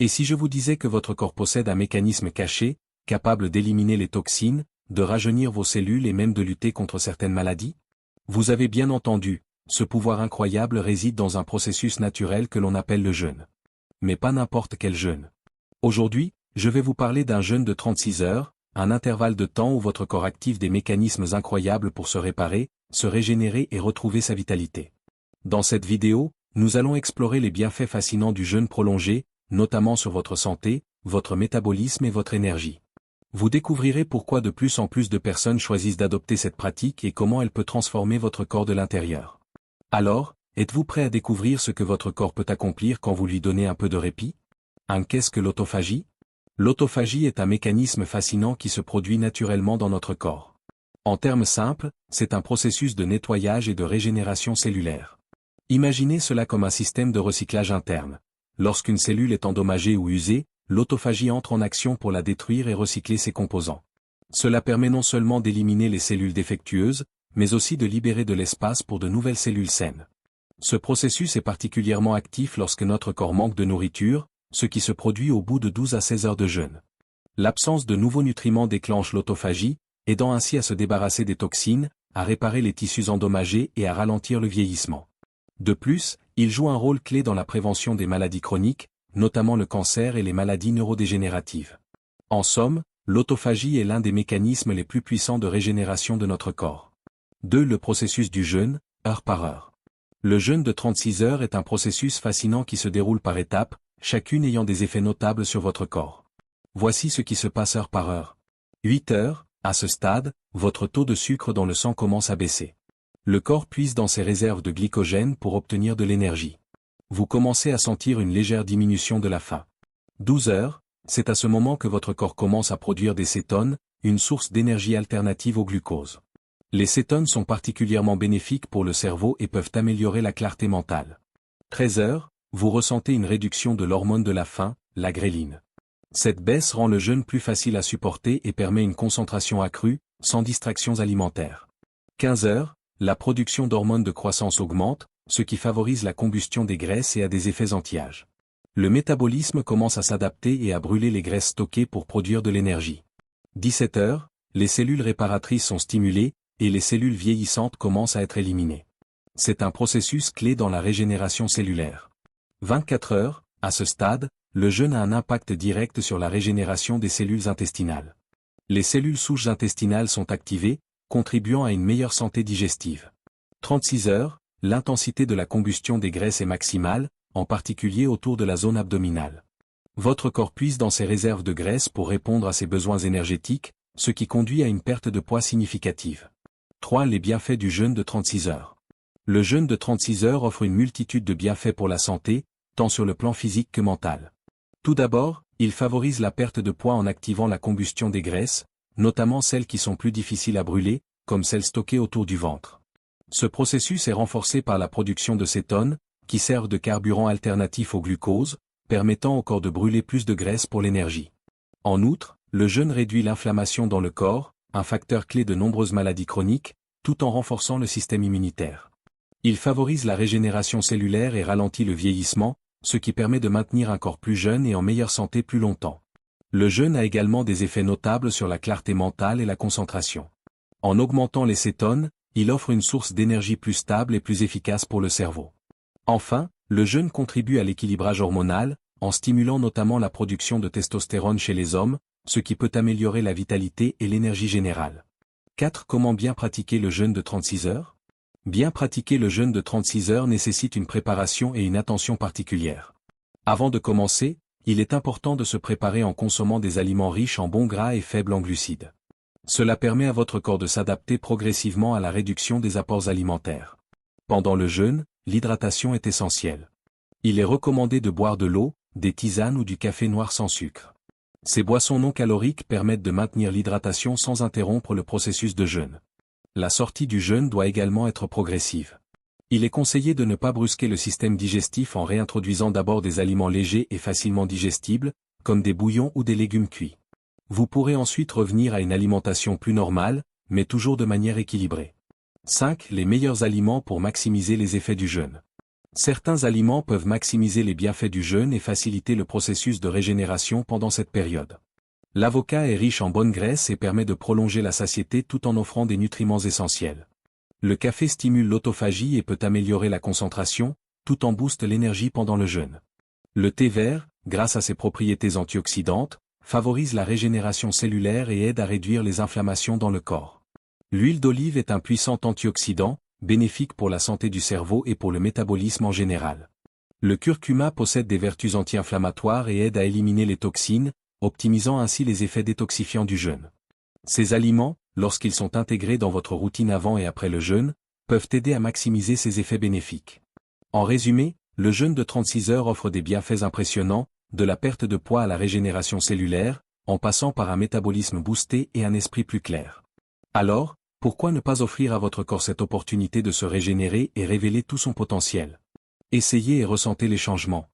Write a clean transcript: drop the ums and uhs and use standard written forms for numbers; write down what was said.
Et si je vous disais que votre corps possède un mécanisme caché, capable d'éliminer les toxines, de rajeunir vos cellules et même de lutter contre certaines maladies? Vous avez bien entendu, ce pouvoir incroyable réside dans un processus naturel que l'on appelle le jeûne. Mais pas n'importe quel jeûne. Aujourd'hui, je vais vous parler d'un jeûne de 36 heures, un intervalle de temps où votre corps active des mécanismes incroyables pour se réparer, se régénérer et retrouver sa vitalité. Dans cette vidéo, nous allons explorer les bienfaits fascinants du jeûne prolongé, notamment sur votre santé, votre métabolisme et votre énergie. Vous découvrirez pourquoi de plus en plus de personnes choisissent d'adopter cette pratique et comment elle peut transformer votre corps de l'intérieur. Alors, êtes-vous prêt à découvrir ce que votre corps peut accomplir quand vous lui donnez un peu de répit? Qu'est-ce que l'autophagie? L'autophagie est un mécanisme fascinant qui se produit naturellement dans notre corps. En termes simples, c'est un processus de nettoyage et de régénération cellulaire. Imaginez cela comme un système de recyclage interne. Lorsqu'une cellule est endommagée ou usée, l'autophagie entre en action pour la détruire et recycler ses composants. Cela permet non seulement d'éliminer les cellules défectueuses, mais aussi de libérer de l'espace pour de nouvelles cellules saines. Ce processus est particulièrement actif lorsque notre corps manque de nourriture, ce qui se produit au bout de 12 à 16 heures de jeûne. L'absence de nouveaux nutriments déclenche l'autophagie, aidant ainsi à se débarrasser des toxines, à réparer les tissus endommagés et à ralentir le vieillissement. De plus, il joue un rôle clé dans la prévention des maladies chroniques, notamment le cancer et les maladies neurodégénératives. En somme, l'autophagie est l'un des mécanismes les plus puissants de régénération de notre corps. 2. Le processus du jeûne, heure par heure. Le jeûne de 36 heures est un processus fascinant qui se déroule par étapes, chacune ayant des effets notables sur votre corps. Voici ce qui se passe heure par heure. 8 heures, à ce stade, votre taux de sucre dans le sang commence à baisser. Le corps puise dans ses réserves de glycogène pour obtenir de l'énergie. Vous commencez à sentir une légère diminution de la faim. 12 heures, c'est à ce moment que votre corps commence à produire des cétones, une source d'énergie alternative au glucose. Les cétones sont particulièrement bénéfiques pour le cerveau et peuvent améliorer la clarté mentale. 13 heures, vous ressentez une réduction de l'hormone de la faim, la gréline. Cette baisse rend le jeûne plus facile à supporter et permet une concentration accrue, sans distractions alimentaires. 15 heures, la production d'hormones de croissance augmente, ce qui favorise la combustion des graisses et a des effets anti-âge. Le métabolisme commence à s'adapter et à brûler les graisses stockées pour produire de l'énergie. 17 heures, les cellules réparatrices sont stimulées, et les cellules vieillissantes commencent à être éliminées. C'est un processus clé dans la régénération cellulaire. 24 heures, à ce stade, le jeûne a un impact direct sur la régénération des cellules intestinales. Les cellules souches intestinales sont activées, contribuant à une meilleure santé digestive. 36 heures, l'intensité de la combustion des graisses est maximale, en particulier autour de la zone abdominale. Votre corps puise dans ses réserves de graisse pour répondre à ses besoins énergétiques, ce qui conduit à une perte de poids significative. 3. Les bienfaits du jeûne de 36 heures. Le jeûne de 36 heures offre une multitude de bienfaits pour la santé, tant sur le plan physique que mental. Tout d'abord, il favorise la perte de poids en activant la combustion des graisses, notamment celles qui sont plus difficiles à brûler, comme celles stockées autour du ventre. Ce processus est renforcé par la production de cétones, qui servent de carburant alternatif au glucose, permettant au corps de brûler plus de graisse pour l'énergie. En outre, le jeûne réduit l'inflammation dans le corps, un facteur clé de nombreuses maladies chroniques, tout en renforçant le système immunitaire. Il favorise la régénération cellulaire et ralentit le vieillissement, ce qui permet de maintenir un corps plus jeune et en meilleure santé plus longtemps. Le jeûne a également des effets notables sur la clarté mentale et la concentration. En augmentant les cétones, il offre une source d'énergie plus stable et plus efficace pour le cerveau. Enfin, le jeûne contribue à l'équilibrage hormonal, en stimulant notamment la production de testostérone chez les hommes, ce qui peut améliorer la vitalité et l'énergie générale. 4. Comment bien pratiquer le jeûne de 36 heures? Bien pratiquer le jeûne de 36 heures nécessite une préparation et une attention particulière. Avant de commencer, il est important de se préparer en consommant des aliments riches en bons gras et faibles en glucides. Cela permet à votre corps de s'adapter progressivement à la réduction des apports alimentaires. Pendant le jeûne, l'hydratation est essentielle. Il est recommandé de boire de l'eau, des tisanes ou du café noir sans sucre. Ces boissons non caloriques permettent de maintenir l'hydratation sans interrompre le processus de jeûne. La sortie du jeûne doit également être progressive. Il est conseillé de ne pas brusquer le système digestif en réintroduisant d'abord des aliments légers et facilement digestibles, comme des bouillons ou des légumes cuits. Vous pourrez ensuite revenir à une alimentation plus normale, mais toujours de manière équilibrée. 5. Les meilleurs aliments pour maximiser les effets du jeûne. Certains aliments peuvent maximiser les bienfaits du jeûne et faciliter le processus de régénération pendant cette période. L'avocat est riche en bonnes graisses et permet de prolonger la satiété tout en offrant des nutriments essentiels. Le café stimule l'autophagie et peut améliorer la concentration, tout en booste l'énergie pendant le jeûne. Le thé vert, grâce à ses propriétés antioxydantes, favorise la régénération cellulaire et aide à réduire les inflammations dans le corps. L'huile d'olive est un puissant antioxydant, bénéfique pour la santé du cerveau et pour le métabolisme en général. Le curcuma possède des vertus anti-inflammatoires et aide à éliminer les toxines, optimisant ainsi les effets détoxifiants du jeûne. Ces aliments, lorsqu'ils sont intégrés dans votre routine avant et après le jeûne, peuvent aider à maximiser ces effets bénéfiques. En résumé, le jeûne de 36 heures offre des bienfaits impressionnants, de la perte de poids à la régénération cellulaire, en passant par un métabolisme boosté et un esprit plus clair. Alors, pourquoi ne pas offrir à votre corps cette opportunité de se régénérer et révéler tout son potentiel? Essayez et ressentez les changements.